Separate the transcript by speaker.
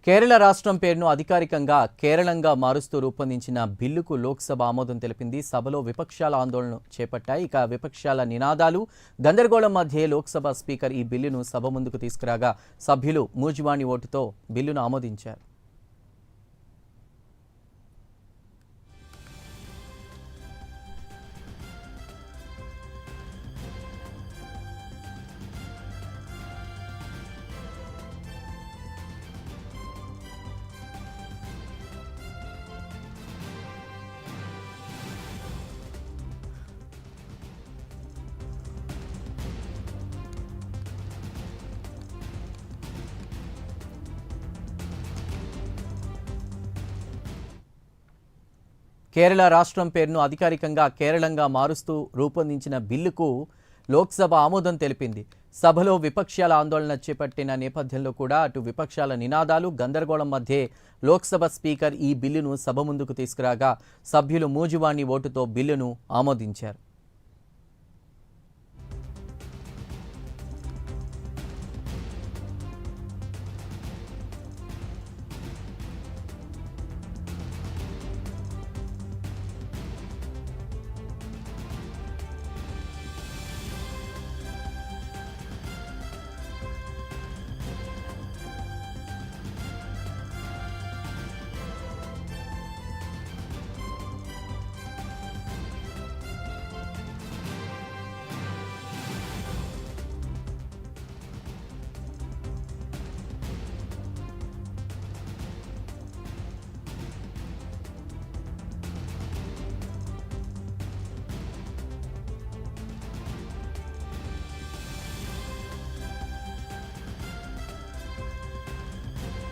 Speaker 1: కేరళ రాష్ట్రం పేరును అధికారికంగా కేరళంగా మారుస్తూ రూపొందించిన బిల్లుకు లోక్సభ ఆమోదం తెలిపింది. సభలో విపక్షాల ఆందోళన చేపట్టాయి. ఇక విపక్షాల నినాదాలు, గందరగోళం మధ్య లోక్సభ స్పీకర్ ఈ బిల్లును సభ ముందుకు తీసుకురాగా సభ్యులు మూజువాణి ఓటుతో బిల్లును ఆమోదించారు. కేరళ రాష్ట్రం పేరును అధికారికంగా కేరళంగా మారుస్తూ రూపొందించిన బిల్లుకు లోక్సభ ఆమోదం తెలిపింది. సభలో విపక్షాల ఆందోళన చేపట్టిన నేపథ్యంలో కూడా అటు విపక్షాల నినాదాలు, గందరగోళం మధ్యే లోక్సభ స్పీకర్ ఈ బిల్లును సభ ముందుకు తీసుకురాగా సభ్యులు మూజువాణి ఓటుతో బిల్లును ఆమోదించారు.